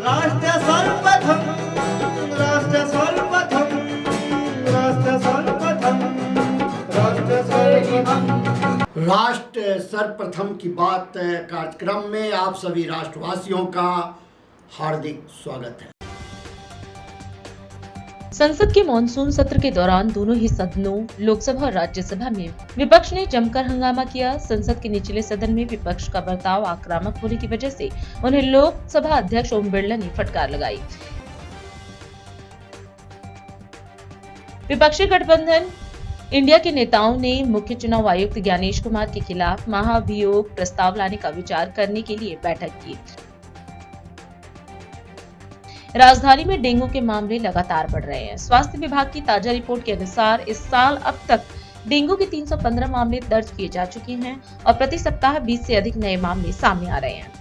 राष्ट्र सर्वप्रथम, राष्ट्र सर्वप्रथम, राष्ट्र सर्वप्रथम, राष्ट्र सर्वप्रथम। राष्ट्र सर्वप्रथम की बात कार्यक्रम में आप सभी राष्ट्रवासियों का हार्दिक स्वागत है। संसद के मॉनसून सत्र के दौरान दोनों ही सदनों लोकसभा और राज्यसभा में विपक्ष ने जमकर हंगामा किया। संसद के निचले सदन में विपक्ष का बर्ताव आक्रामक होने की वजह से उन्हें लोकसभा अध्यक्ष ओम बिरला ने फटकार लगाई। विपक्षी गठबंधन इंडिया के नेताओं ने मुख्य चुनाव आयुक्त ज्ञानेश कुमार के खिलाफ महाभियोग प्रस्ताव लाने का विचार करने के लिए बैठक की। राजधानी में डेंगू के मामले लगातार बढ़ रहे हैं। स्वास्थ्य विभाग की ताजा रिपोर्ट के अनुसार इस साल अब तक डेंगू के 315 मामले दर्ज किए जा चुके हैं और प्रति सप्ताह 20 से अधिक नए मामले सामने आ रहे हैं।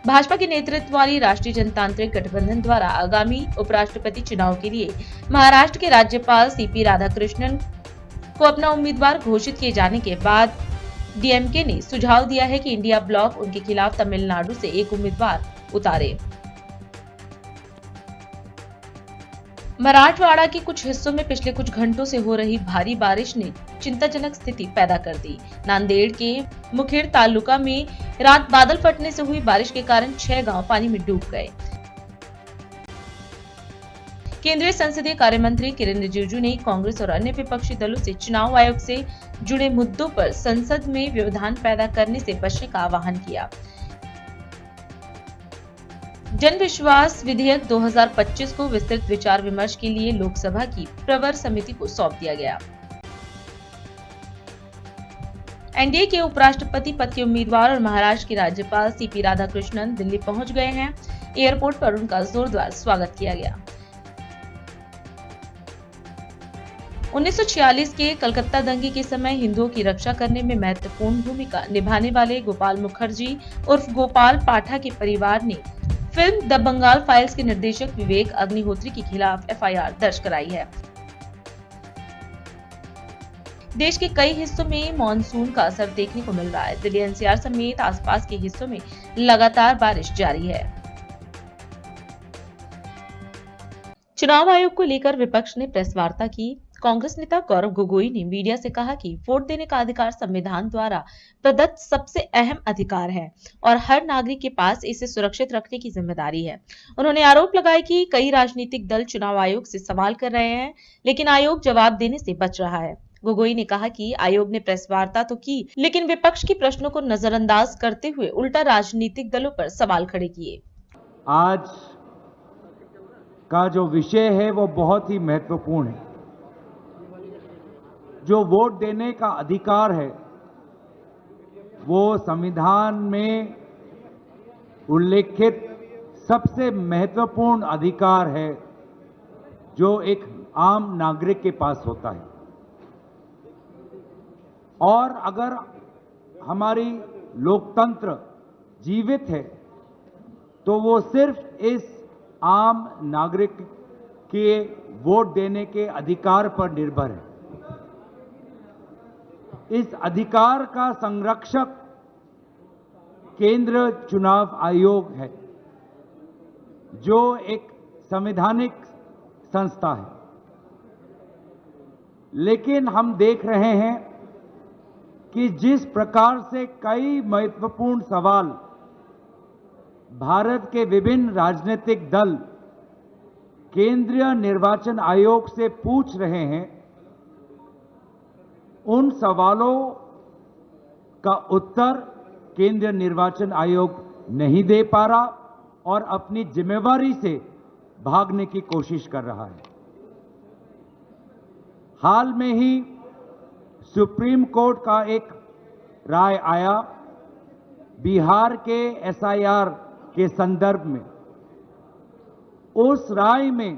भाजपा के नेतृत्व वाली राष्ट्रीय जनतांत्रिक गठबंधन द्वारा आगामी उपराष्ट्रपति चुनाव के लिए महाराष्ट्र के राज्यपाल सीपी राधाकृष्णन को अपना उम्मीदवार घोषित किए जाने के बाद डीएमके ने सुझाव दिया है कि इंडिया ब्लॉक उनके खिलाफ तमिलनाडु से एक उम्मीदवार उतारे। मराठवाड़ा के कुछ हिस्सों में पिछले कुछ घंटों से हो रही भारी बारिश ने चिंताजनक स्थिति पैदा कर दी। नांदेड़ के मुखेड़ तालुका में रात बादल फटने से हुई बारिश के कारण 6 गांव पानी में डूब गए। केंद्रीय संसदीय कार्य मंत्री किरेन रिजिजू ने कांग्रेस और अन्य विपक्षी दलों से चुनाव आयोग से जुड़े मुद्दों पर संसद में व्यवधान पैदा करने से बचने का आह्वान किया। जन विश्वास विधेयक 2025 को विस्तृत विचार विमर्श के लिए लोकसभा की प्रवर समिति को सौंप दिया गया। एनडीए के उपराष्ट्रपति पद के उम्मीदवार और महाराष्ट्र के राज्यपाल सीपी राधाकृष्णन दिल्ली पहुंच गए हैं। एयरपोर्ट पर उनका जोरदार स्वागत किया गया। 1946 के कलकत्ता दंगे के समय हिंदुओं की रक्षा करने में महत्वपूर्ण भूमिका निभाने वाले गोपाल मुखर्जी उर्फ गोपाल पाठा के परिवार ने फिल्म द बंगाल फाइल्स के निर्देशक विवेक अग्निहोत्री के खिलाफ एफआईआर दर्ज कराई है। देश के कई हिस्सों में मॉनसून का असर देखने को मिल रहा है। दिल्ली एनसीआर समेत आसपास के हिस्सों में लगातार बारिश जारी है। चुनाव आयोग को लेकर विपक्ष ने प्रेस वार्ता की। कांग्रेस नेता गौरव गोगोई ने मीडिया से कहा कि वोट देने का अधिकार संविधान द्वारा प्रदत्त सबसे अहम अधिकार है और हर नागरिक के पास इसे सुरक्षित रखने की जिम्मेदारी है। उन्होंने आरोप लगाया कि कई राजनीतिक दल चुनाव आयोग से सवाल कर रहे हैं, लेकिन आयोग जवाब देने से बच रहा है। गोगोई ने कहा कि आयोग ने प्रेस वार्ता तो की, लेकिन विपक्ष के प्रश्नों को नजरअंदाज करते हुए उल्टा राजनीतिक दलों पर सवाल खड़े किए। आज का जो विषय है वो बहुत ही महत्वपूर्ण है। जो वोट देने का अधिकार है वो संविधान में उल्लेखित सबसे महत्वपूर्ण अधिकार है जो एक आम नागरिक के पास होता है। और अगर हमारी लोकतंत्र जीवित है तो वो सिर्फ इस आम नागरिक के वोट देने के अधिकार पर निर्भर है। इस अधिकार का संरक्षक केंद्र चुनाव आयोग है, जो एक संवैधानिक संस्था है। लेकिन हम देख रहे हैं कि जिस प्रकार से कई महत्वपूर्ण सवाल भारत के विभिन्न राजनीतिक दल केंद्रीय निर्वाचन आयोग से पूछ रहे हैं, उन सवालों का उत्तर केंद्रीय निर्वाचन आयोग नहीं दे पा रहा और अपनी जिम्मेवारी से भागने की कोशिश कर रहा है। हाल में ही सुप्रीम कोर्ट का एक राय आया बिहार के एसआईआर के संदर्भ में। उस राय में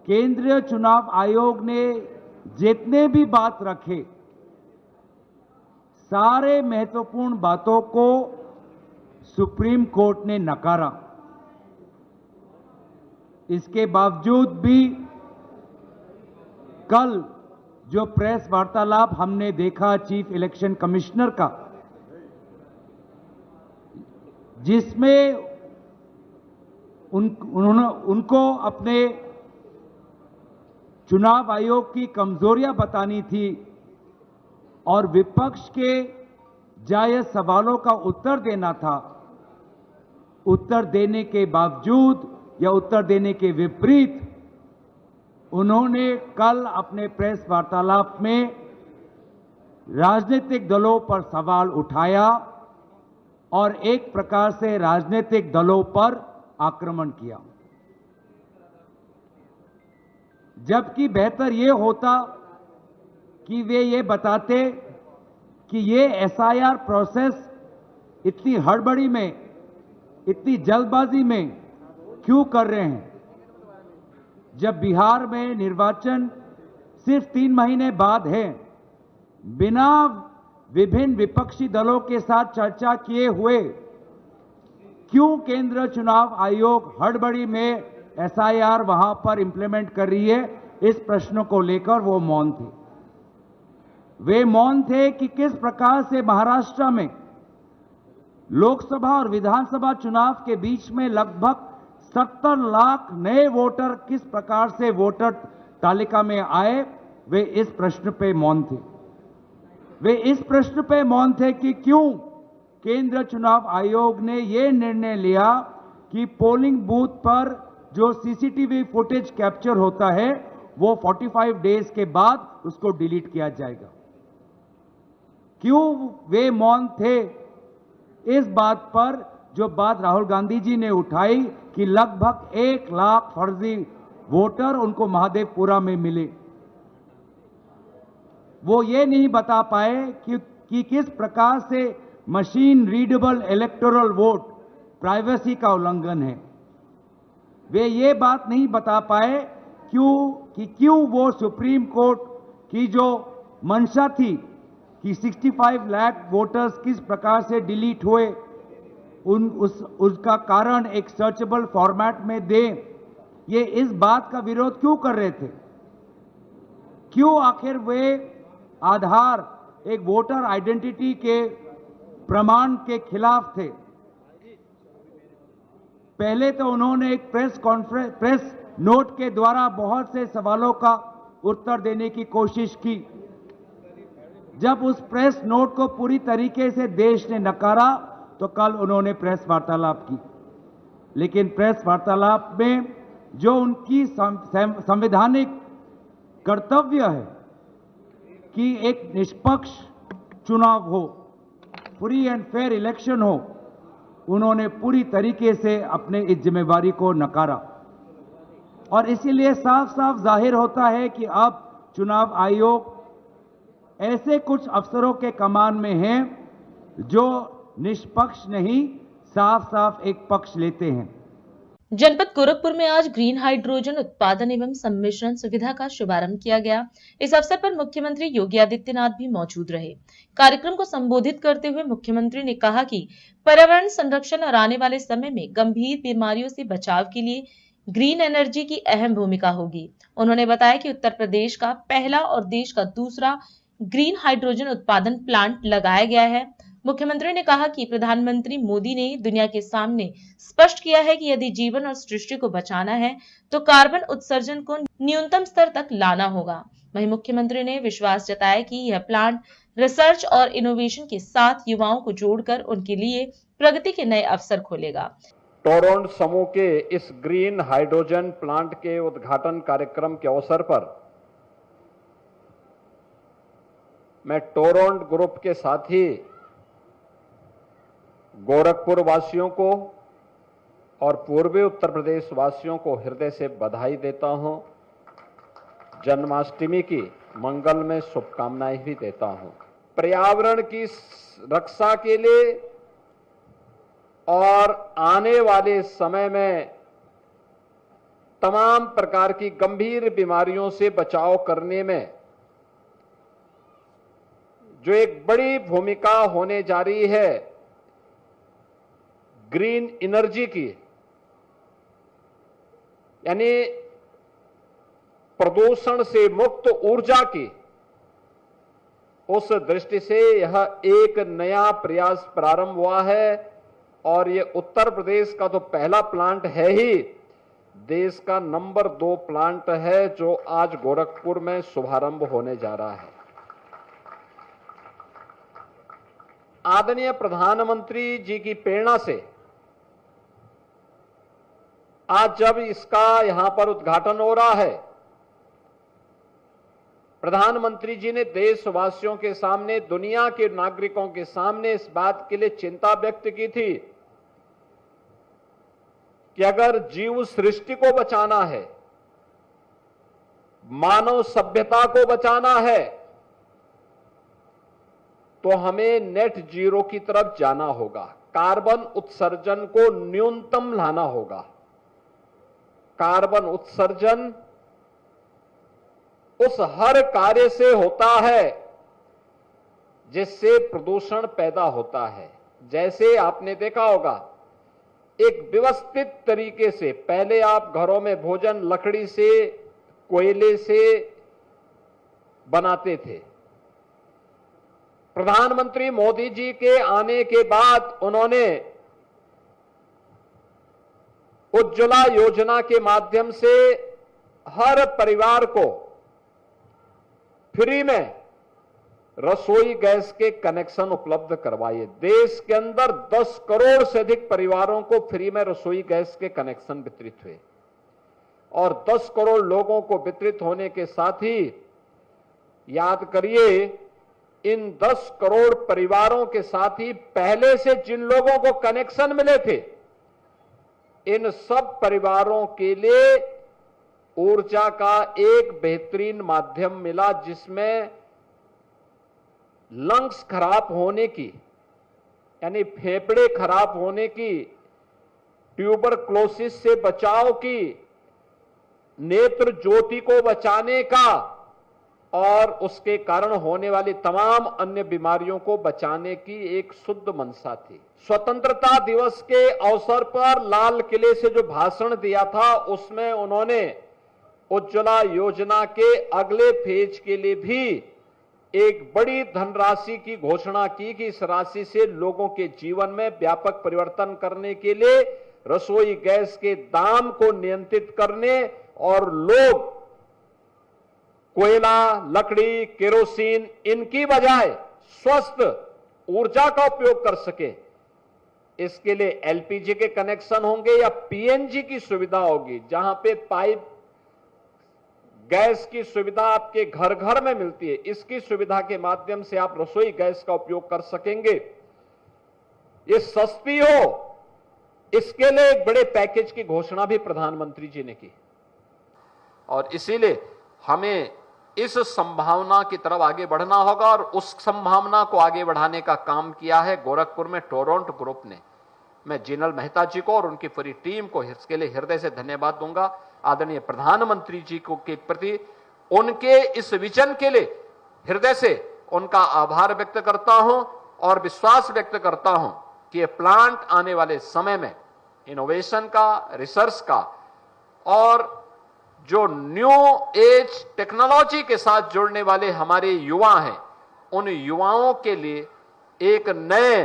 केंद्रीय चुनाव आयोग ने जितने भी बात रखे, सारे महत्वपूर्ण बातों को सुप्रीम कोर्ट ने नकारा। इसके बावजूद भी कल जो प्रेस वार्तालाप हमने देखा चीफ इलेक्शन कमिश्नर का, जिसमें उनको अपने चुनाव आयोग की कमजोरियां बतानी थी और विपक्ष के जायज सवालों का उत्तर देना था। उत्तर देने के बावजूद या उत्तर देने के विपरीत उन्होंने कल अपने प्रेस वार्तालाप में राजनीतिक दलों पर सवाल उठाया और एक प्रकार से राजनीतिक दलों पर आक्रमण किया। जबकि बेहतर यह होता कि वे ये बताते कि ये एसआईआर प्रोसेस इतनी हड़बड़ी में, इतनी जल्दबाजी में क्यों कर रहे हैं, जब बिहार में निर्वाचन सिर्फ 3 महीने बाद है। बिना विभिन्न विपक्षी दलों के साथ चर्चा किए हुए क्यों केंद्र चुनाव आयोग हड़बड़ी में एसआईआर वहां पर इंप्लीमेंट कर रही है, इस प्रश्न को लेकर वो मौन थे। वे मौन थे कि किस प्रकार से महाराष्ट्र में लोकसभा और विधानसभा चुनाव के बीच में लगभग 70 लाख नए वोटर किस प्रकार से वोटर तालिका में आए, वे इस प्रश्न पे मौन थे। वे इस प्रश्न पे मौन थे कि क्यों केंद्र चुनाव आयोग ने यह निर्णय लिया कि पोलिंग बूथ पर जो सीसीटीवी फुटेज कैप्चर होता है वो 45 डेज के बाद उसको डिलीट किया जाएगा। क्यों वे मौन थे इस बात पर, जो बात राहुल गांधी जी ने उठाई कि लगभग 1 लाख फर्जी वोटर उनको महादेवपुरा में मिले। वो ये नहीं बता पाए कि किस प्रकार से machine readable electoral vote privacy का उल्लंघन है। वे ये बात नहीं बता पाए क्यों वो सुप्रीम कोर्ट की जो मंशा थी कि 65 लाख वोटर्स किस प्रकार से डिलीट हुए, उसका कारण एक सर्चेबल फॉर्मेट में दें, ये इस बात का विरोध क्यों कर रहे थे। क्यों आखिर वे आधार एक वोटर आइडेंटिटी के प्रमाण के खिलाफ थे। पहले तो उन्होंने एक प्रेस नोट के द्वारा बहुत से सवालों का उत्तर देने की कोशिश की। जब उस प्रेस नोट को पूरी तरीके से देश ने नकारा तो कल उन्होंने प्रेस वार्तालाप की। लेकिन प्रेस वार्तालाप में जो उनकी संवैधानिक कर्तव्य है कि एक निष्पक्ष चुनाव हो, फ्री एंड फेयर इलेक्शन हो, उन्होंने पूरी तरीके से अपने इस जिम्मेवारी को नकारा। और इसीलिए साफ साफ जाहिर होता है कि अब चुनाव आयोग ऐसे कुछ अफसरों के कमान में है जो निष्पक्ष नहीं, साफ साफ एक पक्ष लेते हैं। जनपद गोरखपुर में आज ग्रीन हाइड्रोजन उत्पादन एवं सम्मिश्रण सुविधा का शुभारंभ किया गया। इस अवसर पर मुख्यमंत्री योगी आदित्यनाथ भी मौजूद रहे। कार्यक्रम को संबोधित करते हुए मुख्यमंत्री ने कहा कि पर्यावरण संरक्षण और आने वाले समय में गंभीर बीमारियों से बचाव के लिए ग्रीन एनर्जी की अहम भूमिका होगी। उन्होंने बताया कि उत्तर प्रदेश का पहला और देश का दूसरा ग्रीन हाइड्रोजन उत्पादन प्लांट लगाया गया है। मुख्यमंत्री ने कहा कि प्रधानमंत्री मोदी ने दुनिया के सामने स्पष्ट किया है कि यदि जीवन और सृष्टि को बचाना है तो कार्बन उत्सर्जन को न्यूनतम स्तर तक लाना होगा। वहीं मुख्यमंत्री ने विश्वास जताया कि यह प्लांट रिसर्च और इनोवेशन के साथ युवाओं को जोड़कर उनके लिए प्रगति के नए अवसर खोलेगा। टोरंट समूह के इस ग्रीन हाइड्रोजन प्लांट के उद्घाटन कार्यक्रम के अवसर पर मैं टोरंट ग्रुप के साथ ही गोरखपुर वासियों को और पूर्वी उत्तर प्रदेश वासियों को हृदय से बधाई देता हूं। जन्माष्टमी की मंगलमय शुभकामनाएं भी देता हूं। पर्यावरण की रक्षा के लिए और आने वाले समय में तमाम प्रकार की गंभीर बीमारियों से बचाव करने में जो एक बड़ी भूमिका होने जा रही है ग्रीन एनर्जी की, यानी प्रदूषण से मुक्त ऊर्जा की, उस दृष्टि से यह एक नया प्रयास प्रारंभ हुआ है और ये उत्तर प्रदेश का तो पहला प्लांट है ही, देश का नंबर 2 प्लांट है जो आज गोरखपुर में शुभारंभ होने जा रहा है। आदरणीय प्रधानमंत्री जी की प्रेरणा से आज जब इसका यहां पर उद्घाटन हो रहा है, प्रधानमंत्री जी ने देशवासियों के सामने, दुनिया के नागरिकों के सामने इस बात के लिए चिंता व्यक्त की थी कि अगर जीव सृष्टि को बचाना है, मानव सभ्यता को बचाना है, तो हमें नेट जीरो की तरफ जाना होगा। कार्बन उत्सर्जन को न्यूनतम लाना होगा। कार्बन उत्सर्जन उस हर कार्य से होता है जिससे प्रदूषण पैदा होता है। जैसे आपने देखा होगा, एक व्यवस्थित तरीके से पहले आप घरों में भोजन लकड़ी से, कोयले से बनाते थे। प्रधानमंत्री मोदी जी के आने के बाद उन्होंने उज्ज्वला योजना के माध्यम से हर परिवार को फ्री में रसोई गैस के कनेक्शन उपलब्ध करवाए। देश के अंदर 10 करोड़ से अधिक परिवारों को फ्री में रसोई गैस के कनेक्शन वितरित हुए और 10 करोड़ लोगों को वितरित होने के साथ ही याद करिए, इन 10 करोड़ परिवारों के साथ ही पहले से जिन लोगों को कनेक्शन मिले थे, इन सब परिवारों के लिए ऊर्जा का एक बेहतरीन माध्यम मिला, जिसमें लंग्स खराब होने की, यानी फेफड़े खराब होने की, ट्यूबरक्लोसिस से बचाव की, नेत्र ज्योति को बचाने का और उसके कारण होने वाली तमाम अन्य बीमारियों को बचाने की एक शुद्ध मंशा थी। स्वतंत्रता दिवस के अवसर पर लाल किले से जो भाषण दिया था, उसमें उन्होंने उज्ज्वला योजना के अगले फेज के लिए भी एक बड़ी धनराशि की घोषणा की कि इस राशि से लोगों के जीवन में व्यापक परिवर्तन करने के लिए रसोई गैस के दाम को नियंत्रित करने और लोग कोयला, लकड़ी, केरोसिन इनकी बजाय स्वस्थ ऊर्जा का उपयोग कर सके। इसके लिए एलपीजी के कनेक्शन होंगे या पीएनजी की सुविधा होगी, जहां पे पाइप गैस की सुविधा आपके घर घर में मिलती है। इसकी सुविधा के माध्यम से आप रसोई गैस का उपयोग कर सकेंगे। ये सस्ती हो, इसके लिए एक बड़े पैकेज की घोषणा भी प्रधानमंत्री जी ने की और इसीलिए हमें इस संभावना की तरफ आगे बढ़ना होगा और उस संभावना को आगे बढ़ाने का काम किया है गोरखपुर में टोरंट ग्रुप ने। मैं जिनल मेहता जी को और उनकी पूरी टीम को इसके लिए हृदय से धन्यवाद दूंगा। आदरणीय प्रधानमंत्री जी को के प्रति उनके इस विजन के लिए हृदय से उनका आभार व्यक्त करता हूं और विश्वास व्यक्त करता हूं कि ये प्लांट आने वाले समय में इनोवेशन का, रिसर्च का और जो न्यू एज टेक्नोलॉजी के साथ जुड़ने वाले हमारे युवा हैं, उन युवाओं के लिए एक नए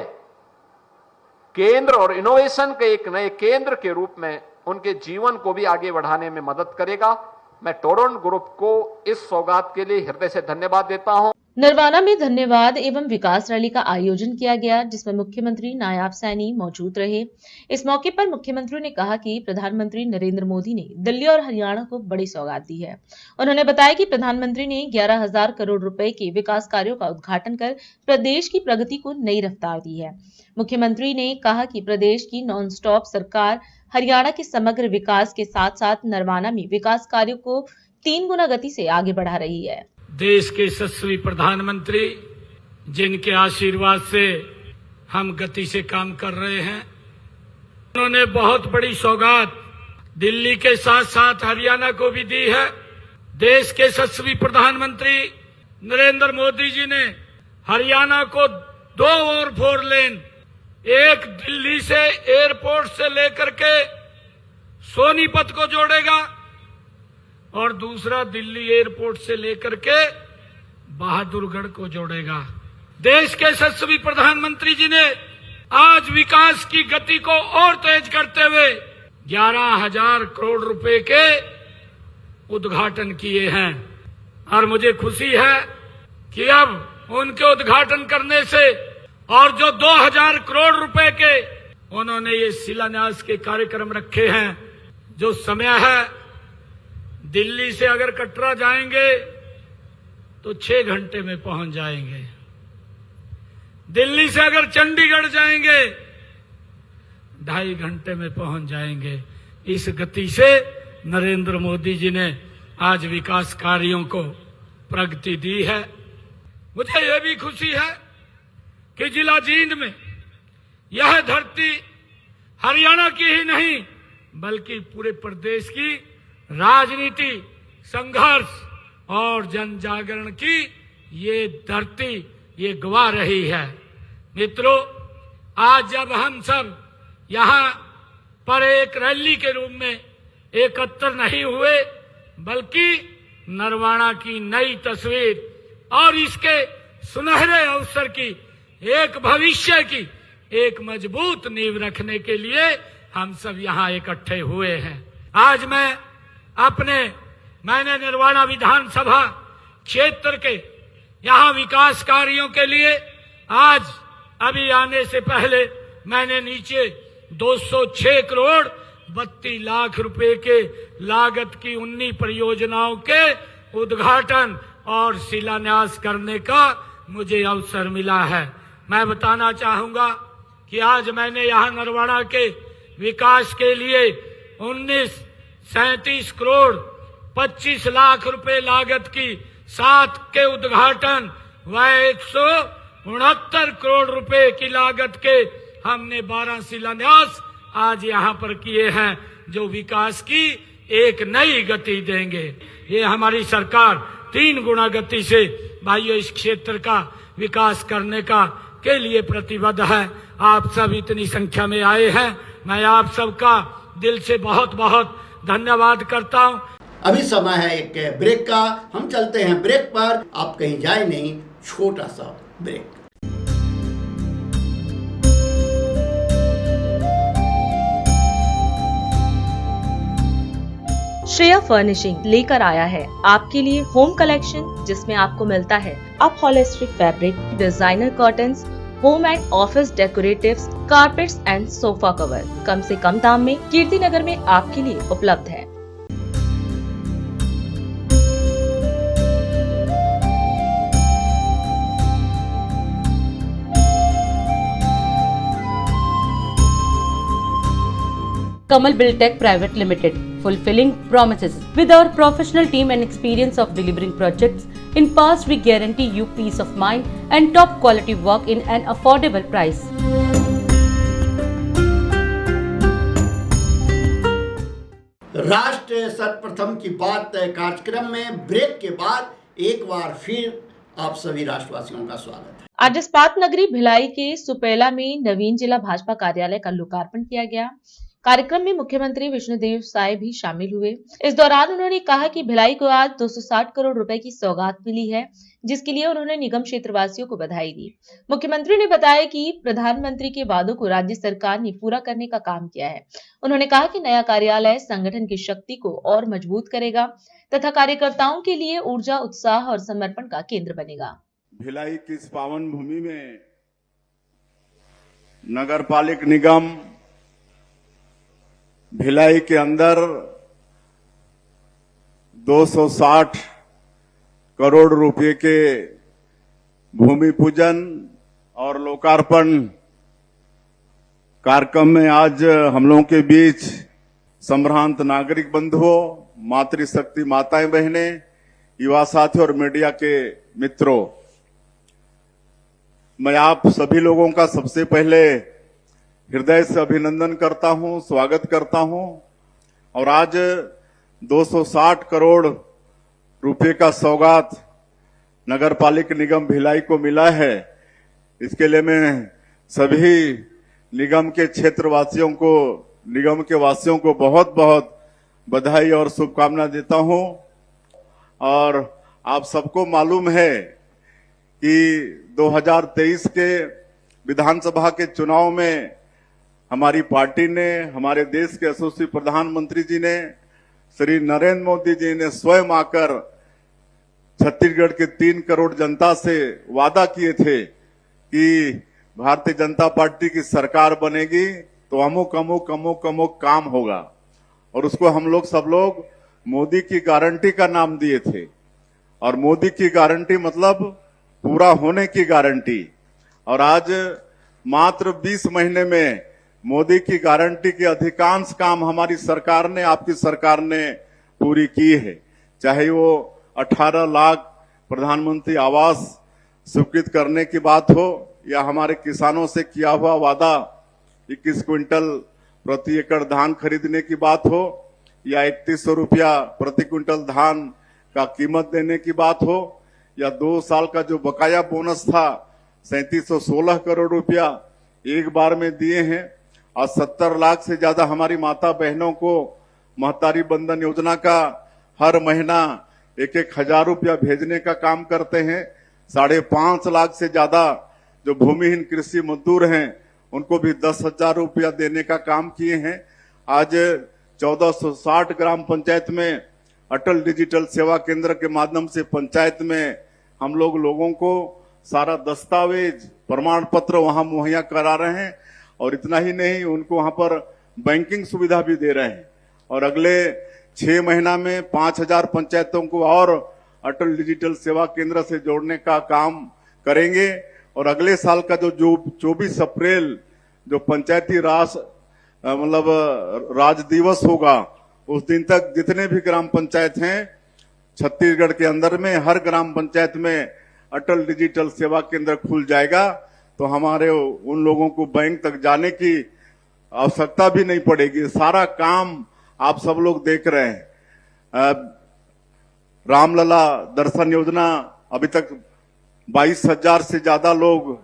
केंद्र और इनोवेशन के एक नए केंद्र के रूप में उनके जीवन को भी आगे बढ़ाने में मदद करेगा। मैं टोरंट ग्रुप को इस सौगात के लिए हृदय से धन्यवाद देता हूं। नरवाना में धन्यवाद एवं विकास रैली का आयोजन किया गया, जिसमें मुख्यमंत्री नायाब सैनी मौजूद रहे। इस मौके पर मुख्यमंत्री ने कहा कि प्रधानमंत्री नरेंद्र मोदी ने दिल्ली और हरियाणा को बड़ी सौगात दी है। उन्होंने बताया कि प्रधानमंत्री ने 11,000 करोड़ रुपए के विकास कार्यों का उद्घाटन कर प्रदेश की प्रगति को नई रफ्तार दी है। मुख्यमंत्री ने कहा कि प्रदेश की नॉन स्टॉप सरकार हरियाणा के समग्र विकास के साथ साथ नरवाना में विकास कार्यों को 3 गुना गति से आगे बढ़ा रही है। देश के यशस्वी प्रधानमंत्री, जिनके आशीर्वाद से हम गति से काम कर रहे हैं, उन्होंने बहुत बड़ी सौगात दिल्ली के साथ साथ हरियाणा को भी दी है। देश के यशस्वी प्रधानमंत्री नरेंद्र मोदी जी ने हरियाणा को 2 और 4 लेन, एक दिल्ली से एयरपोर्ट से लेकर के सोनीपत को जोड़ेगा और दूसरा दिल्ली एयरपोर्ट से लेकर के बहादुरगढ़ को जोड़ेगा। देश के यशस्वी प्रधानमंत्री जी ने आज विकास की गति को और तेज करते हुए 11,000 करोड़ रुपए के उद्घाटन किए हैं। और मुझे खुशी है कि अब उनके उद्घाटन करने से और जो 2,000 करोड़ रुपए के उन्होंने ये शिलान्यास के कार्यक्रम रखे हैं, जो समय है दिल्ली से अगर कटरा जाएंगे तो 6 घंटे में पहुंच जाएंगे, दिल्ली से अगर चंडीगढ़ जाएंगे 2.5 घंटे में पहुंच जाएंगे। इस गति से नरेंद्र मोदी जी ने आज विकास कार्यों को प्रगति दी है। मुझे यह भी खुशी है कि जिला जींद में यह धरती हरियाणा की ही नहीं बल्कि पूरे प्रदेश की राजनीति, संघर्ष और जन जागरण की ये धरती ये गवाह रही है। मित्रों, आज जब हम सब यहाँ पर एक रैली के रूप में एकत्र नहीं हुए बल्कि नरवाना की नई तस्वीर और इसके सुनहरे अवसर की, एक भविष्य की एक मजबूत नींव रखने के लिए हम सब यहाँ इकट्ठे हुए हैं। आज मैंने नरवाना विधानसभा क्षेत्र के यहाँ विकास कार्यों के लिए आज अभी आने से पहले मैंने नीचे 206 करोड़ 32 लाख रुपए के लागत की 19 परियोजनाओं के उद्घाटन और शिलान्यास करने का मुझे अवसर मिला है। मैं बताना चाहूंगा कि आज मैंने यहाँ नरवाना के विकास के लिए 37 करोड़ 25 लाख रुपए लागत की 7 के उद्घाटन व 169 करोड़ रुपए की लागत के हमने 12 शिलान्यास आज यहाँ पर किए हैं, जो विकास की एक नई गति देंगे। ये हमारी सरकार 3 गुना गति से भाइयों इस क्षेत्र का विकास करने के लिए प्रतिबद्ध है। आप सब इतनी संख्या में आए हैं, मैं आप सबका दिल से बहुत बहुत धन्यवाद करता हूँ। अभी समय है एक ब्रेक का, हम चलते हैं ब्रेक पर। आप कहीं जाए नहीं, छोटा सा ब्रेक। श्रेया फर्निशिंग लेकर आया है आपके लिए होम कलेक्शन, जिसमें आपको मिलता है अप holistic fabric, designer curtains, home and office decoratives, carpets and sofa cover कम से कम दाम में कीर्ति नगर में आपके लिए उपलब्ध है। Kamal Buildtech Private Limited, fulfilling promises. With our professional team and experience of delivering projects in past, we guarantee you peace of mind and top quality work in an affordable price. राष्ट्र सर्वप्रथम की बात कार्यक्रम में break के बाद एक बार फिर आप सभी राष्ट्रवासियों का स्वागत है। आज इस्पात नगरी भिलाई के सुपेला में नवीन जिला भाजपा कार्यालय का लोकार्पण किया गया। कार्यक्रम में मुख्यमंत्री विष्णुदेव साय भी शामिल हुए। इस दौरान उन्होंने कहा कि भिलाई को आज 260 करोड़ रुपए की सौगात मिली है, जिसके लिए उन्होंने निगम क्षेत्रवासियों को बधाई दी। मुख्यमंत्री ने बताया कि प्रधानमंत्री के वादों को राज्य सरकार ने पूरा करने का काम किया है। उन्होंने कहा कि नया कार्यालय संगठन की शक्ति को और मजबूत करेगा तथा कार्यकर्ताओं के लिए ऊर्जा, उत्साह और समर्पण का केंद्र बनेगा। भिलाई की इस पावन भूमि में नगर पालिक निगम भिलाई के अंदर 260 करोड़ रुपए के भूमि पूजन और लोकार्पण कार्यक्रम में आज हम लोगों के बीच संभ्रांत नागरिक बंधुओं, मातृशक्ति माताएं बहनें, युवा साथी और मीडिया के मित्रों, मैं आप सभी लोगों का सबसे पहले हृदय से अभिनंदन करता हूं, स्वागत करता हूं। और आज 260 करोड़ रुपए का सौगात नगर पालिक निगम भिलाई को मिला है। इसके लिए मैं सभी निगम के क्षेत्रवासियों को, निगम के वासियों को बहुत बहुत बधाई और शुभकामना देता हूं। और आप सबको मालूम है कि 2023 के विधानसभा के चुनाव में हमारी पार्टी ने, हमारे देश के यशस्वी प्रधानमंत्री जी ने, श्री नरेंद्र मोदी जी ने स्वयं आकर छत्तीसगढ़ के 3 करोड़ जनता से वादा किए थे कि भारतीय जनता पार्टी की सरकार बनेगी तो अमुक अमुक अमुक अमुक काम होगा, और उसको हम लोग सब लोग मोदी की गारंटी का नाम दिए थे। और मोदी की गारंटी मतलब पूरा होने की गारंटी। और आज मात्र 20 महीने में मोदी की गारंटी के अधिकांश काम हमारी सरकार ने, आपकी सरकार ने पूरी की है। चाहे वो 18 लाख प्रधानमंत्री आवास स्वीकृत करने की बात हो, या हमारे किसानों से किया हुआ वादा 21 क्विंटल प्रति एकड़ धान खरीदने की बात हो, या 3100 रुपया प्रति क्विंटल धान का कीमत देने की बात हो, या 2 साल का जो बकाया बोनस था 3716 करोड़ रुपया एक बार में दिए हैं। और 70 लाख से ज्यादा हमारी माता बहनों को महतारी बंधन योजना का हर महीना 1-1 हजार रुपया भेजने का काम करते हैं। 5.5 लाख से ज्यादा जो भूमिहीन कृषि मजदूर हैं उनको भी 10,000 रुपया देने का काम किए हैं। आज 1460 ग्राम पंचायत में अटल डिजिटल सेवा केंद्र के माध्यम से पंचायत में हम लोगों को सारा दस्तावेज प्रमाण पत्र वहां मुहैया करा रहे हैं। और इतना ही नहीं, उनको वहां पर बैंकिंग सुविधा भी दे रहे हैं। और अगले 6 महीना में 5000 पंचायतों को और अटल डिजिटल सेवा केंद्र से जोड़ने का काम करेंगे। और अगले साल का जो 24 अप्रैल जो पंचायती राज दिवस होगा, उस दिन तक जितने भी ग्राम पंचायत हैं छत्तीसगढ़ के अंदर में, हर ग्राम पंचायत में अटल डिजिटल सेवा केंद्र खुल जाएगा। तो हमारे उन लोगों को बैंक तक जाने की आवश्यकता भी नहीं पड़ेगी। सारा काम आप सब लोग देख रहे हैं। रामलला दर्शन योजना, अभी तक 22,000 से ज्यादा लोग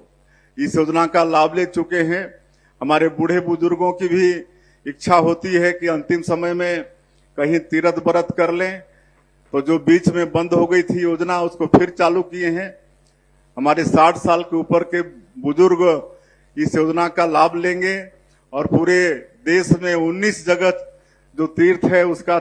इस योजना का लाभ ले चुके हैं। हमारे बूढ़े बुजुर्गों की भी इच्छा होती है कि अंतिम समय में कहीं तीर्थ व्रत कर लें, तो जो बीच में बंद हो गई थी योजना उसको फिर चालू किए हैं। हमारे 60 साल के ऊपर के बुजुर्ग इस योजना का लाभ लेंगे। और पूरे देश में 19 जगह जो तीर्थ है उसका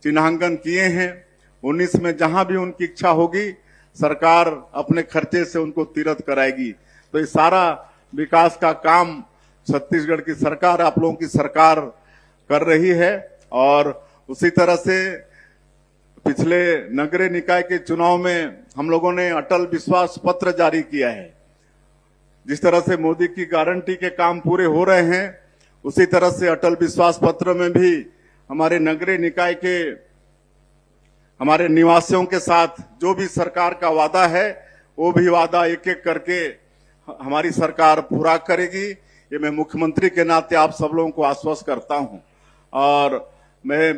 चिन्हांकन किए हैं। 19 में जहां भी उनकी इच्छा होगी सरकार अपने खर्चे से उनको तीर्थ कराएगी। तो ये सारा विकास का काम छत्तीसगढ़ की सरकार, आप लोगों की सरकार कर रही है। और उसी तरह से पिछले नगरीय निकाय के चुनाव में हम लोगों ने अटल विश्वास पत्र जारी किया है। जिस तरह से मोदी की गारंटी के काम पूरे हो रहे हैं, उसी तरह से अटल विश्वास पत्र में भी हमारे नगरीय निकाय के हमारे निवासियों के साथ जो भी सरकार का वादा है वो भी वादा एक एक करके हमारी सरकार पूरा करेगी। ये मैं मुख्यमंत्री के नाते आप सब लोगों को आश्वस्त करता हूं। और मैं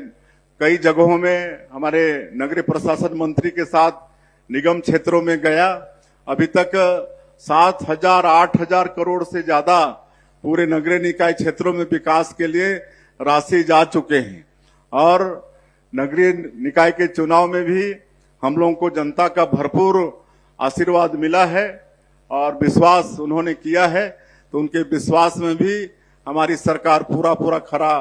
कई जगहों में हमारे नगरीय प्रशासन मंत्री के साथ निगम क्षेत्रों में गया। अभी तक 7,000-8,000 करोड़ से ज्यादा पूरे नगरीय निकाय क्षेत्रों में विकास के लिए राशि जा चुके हैं। और नगरीय निकाय के चुनाव में भी हम लोगों को जनता का भरपूर आशीर्वाद मिला है और विश्वास उन्होंने किया है। तो उनके विश्वास में भी हमारी सरकार पूरा खरा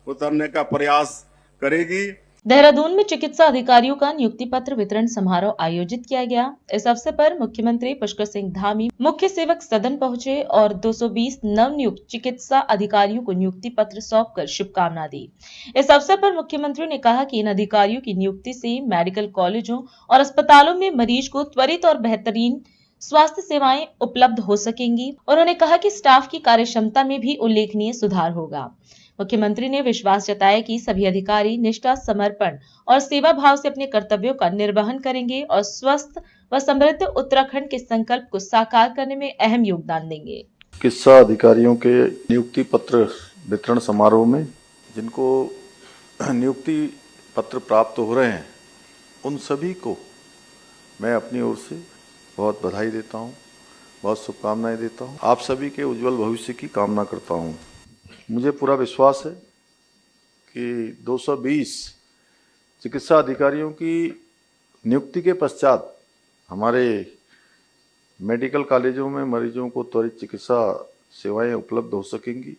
उतरने का प्रयास करेगी। देहरादून में चिकित्सा अधिकारियों का नियुक्ति पत्र वितरण समारोह आयोजित किया गया। इस अवसर पर मुख्यमंत्री पुष्कर सिंह धामी मुख्य सेवक सदन पहुंचे और 220 नवनियुक्त चिकित्सा अधिकारियों को नियुक्ति पत्र सौंपकर शुभकामना दी। इस अवसर पर मुख्यमंत्री ने कहा कि इन अधिकारियों की नियुक्ति से मेडिकल कॉलेजों और अस्पतालों में मरीज को त्वरित और बेहतरीन स्वास्थ्य सेवाएं उपलब्ध हो सकेंगी। उन्होंने कहा कि स्टाफ की कार्यक्षमता में भी उल्लेखनीय सुधार होगा। मुख्यमंत्री ने विश्वास जताया कि सभी अधिकारी निष्ठा, समर्पण और सेवा भाव से अपने कर्तव्यों का निर्वहन करेंगे और स्वस्थ व समृद्ध उत्तराखंड के संकल्प को साकार करने में अहम योगदान देंगे। चिकित्सा अधिकारियों के नियुक्ति पत्र वितरण समारोह में जिनको नियुक्ति पत्र प्राप्त हो रहे हैं उन सभी को मैं अपनी ओर से बहुत बधाई देता हूं, बहुत शुभकामनाएं देता हूं। आप सभी के उज्जवल भविष्य की कामना करता हूं। मुझे पूरा विश्वास है कि 220 चिकित्सा अधिकारियों की नियुक्ति के पश्चात हमारे मेडिकल कॉलेजों में मरीजों को त्वरित चिकित्सा सेवाएं उपलब्ध हो सकेंगी।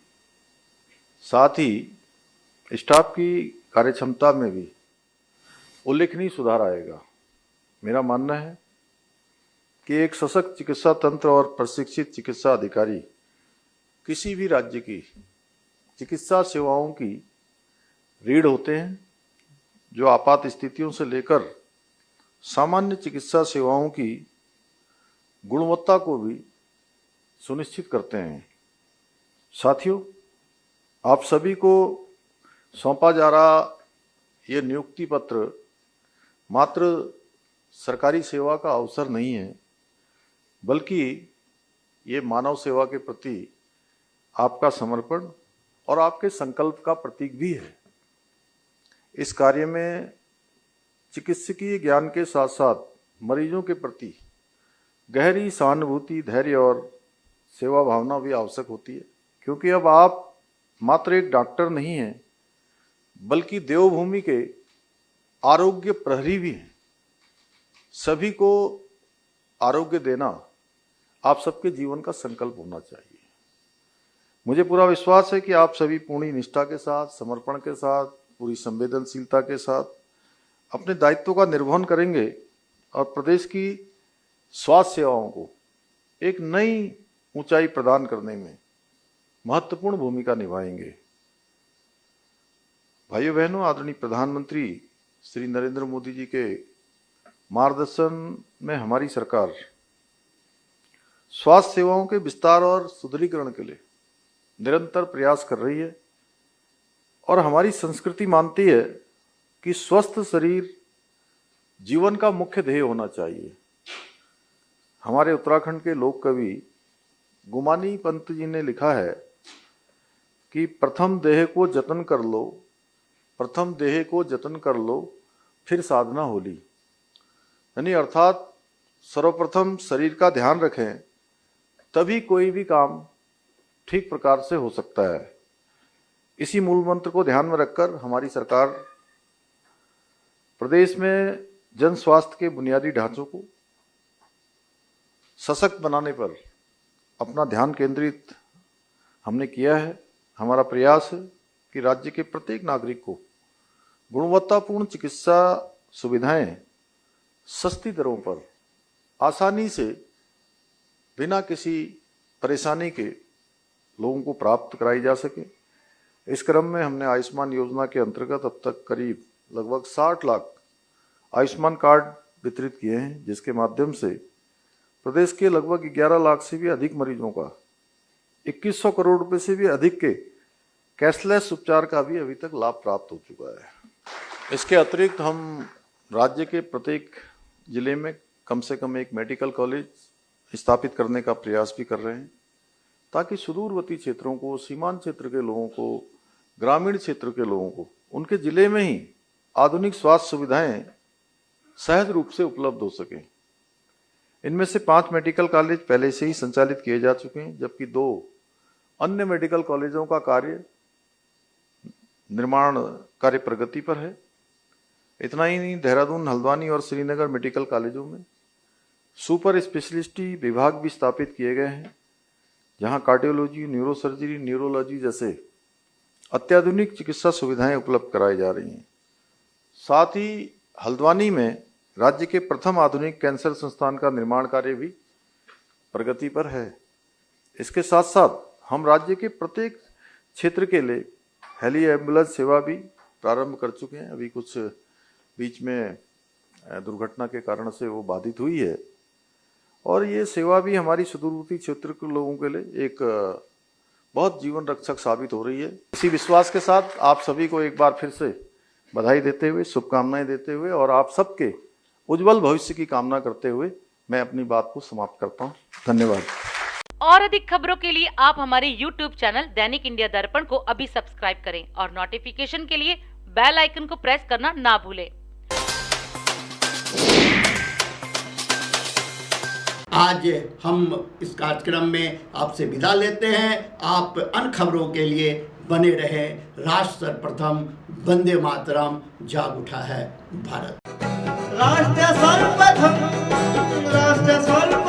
साथ ही स्टाफ की कार्यक्षमता में भी उल्लेखनीय सुधार आएगा। मेरा मानना है कि एक सशक्त चिकित्सा तंत्र और प्रशिक्षित चिकित्सा अधिकारी किसी भी राज्य की चिकित्सा सेवाओं की रीढ़ होते हैं, जो आपात स्थितियों से लेकर सामान्य चिकित्सा सेवाओं की गुणवत्ता को भी सुनिश्चित करते हैं। साथियों, आप सभी को सौंपा जा रहा ये नियुक्ति पत्र मात्र सरकारी सेवा का अवसर नहीं है, बल्कि ये मानव सेवा के प्रति आपका समर्पण और आपके संकल्प का प्रतीक भी है। इस कार्य में चिकित्सकीय ज्ञान के साथ साथ मरीजों के प्रति गहरी सहानुभूति, धैर्य और सेवा भावना भी आवश्यक होती है, क्योंकि अब आप मात्र एक डॉक्टर नहीं हैं, बल्कि देवभूमि के आरोग्य प्रहरी भी हैं। सभी को आरोग्य देना आप सबके जीवन का संकल्प होना चाहिए। मुझे पूरा विश्वास है कि आप सभी पूर्ण निष्ठा के साथ, समर्पण के साथ, पूरी संवेदनशीलता के साथ अपने दायित्वों का निर्वहन करेंगे और प्रदेश की स्वास्थ्य सेवाओं को एक नई ऊंचाई प्रदान करने में महत्वपूर्ण भूमिका निभाएंगे। भाइयों बहनों, आदरणीय प्रधानमंत्री श्री नरेंद्र मोदी जी के मार्गदर्शन में हमारी सरकार स्वास्थ्य सेवाओं के विस्तार और सुदृढ़ीकरण के लिए निरंतर प्रयास कर रही है और हमारी संस्कृति मानती है कि स्वस्थ शरीर जीवन का मुख्य ध्येय होना चाहिए। हमारे उत्तराखंड के लोक कवि गुमानी पंत जी ने लिखा है कि प्रथम देह को जतन कर लो, प्रथम देह को जतन कर लो, फिर साधना होली। यानी अर्थात सर्वप्रथम शरीर का ध्यान रखें, तभी कोई भी काम ठीक प्रकार से हो सकता है। इसी मूल मंत्र को ध्यान में रखकर हमारी सरकार प्रदेश में जन स्वास्थ्य के बुनियादी ढांचों को सशक्त बनाने पर अपना ध्यान केंद्रित हमने किया है। हमारा प्रयास है कि राज्य के प्रत्येक नागरिक को गुणवत्तापूर्ण चिकित्सा सुविधाएं सस्ती दरों पर आसानी से बिना किसी परेशानी के लोगों को प्राप्त कराई जा सके। इस क्रम में हमने आयुष्मान योजना के अंतर्गत अब तक करीब लगभग 60 लाख आयुष्मान कार्ड वितरित किए हैं, जिसके माध्यम से प्रदेश के लगभग 11 लाख से भी अधिक मरीजों का 2100 करोड़ रुपए से भी अधिक के कैशलेस उपचार का भी अभी तक लाभ प्राप्त हो चुका है। इसके अतिरिक्त हम राज्य के प्रत्येक जिले में कम से कम एक मेडिकल कॉलेज स्थापित करने का प्रयास भी कर रहे हैं, ताकि सुदूरवर्ती क्षेत्रों को, सीमांत क्षेत्र के लोगों को, ग्रामीण क्षेत्र के लोगों को उनके जिले में ही आधुनिक स्वास्थ्य सुविधाएं सहज रूप से उपलब्ध हो सकें। इनमें से 5 मेडिकल कॉलेज पहले से ही संचालित किए जा चुके हैं, जबकि 2 अन्य मेडिकल कॉलेजों का निर्माण कार्य प्रगति पर है। इतना ही नहीं, देहरादून, हल्द्वानी और श्रीनगर मेडिकल कॉलेजों में सुपर स्पेशलिटी विभाग भी स्थापित किए गए हैं, जहां कार्डियोलॉजी, न्यूरोसर्जरी, न्यूरोलॉजी जैसे अत्याधुनिक चिकित्सा सुविधाएं उपलब्ध कराई जा रही हैं। साथ ही हल्द्वानी में राज्य के प्रथम आधुनिक कैंसर संस्थान का निर्माण कार्य भी प्रगति पर है। इसके साथ साथ हम राज्य के प्रत्येक क्षेत्र के लिए हेली एम्बुलेंस सेवा भी प्रारंभ कर चुके हैं। अभी कुछ बीच में दुर्घटना के कारण से वो बाधित हुई है, और ये सेवा भी हमारी सुदूरवर्ती क्षेत्र के लोगों के लिए एक बहुत जीवन रक्षक साबित हो रही है। इसी विश्वास के साथ आप सभी को एक बार फिर से बधाई देते हुए, शुभकामनाएं देते हुए और आप सबके उज्जवल भविष्य की कामना करते हुए मैं अपनी बात को समाप्त करता हूं। धन्यवाद। और अधिक खबरों के लिए आप हमारे YouTube चैनल दैनिक इंडिया दर्पण को अभी सब्सक्राइब करें और नोटिफिकेशन के लिए बेल आइकन को प्रेस करना ना भूलें। आज हम इस कार्यक्रम में आपसे विदा लेते हैं। आप अन्य खबरों के लिए बने रहे। राष्ट्र सर्वप्रथम, वंदे मातरम, जाग उठा है भारत। राष्ट्र सर्वप्रथम, राष्ट्र सर्वप्रथम।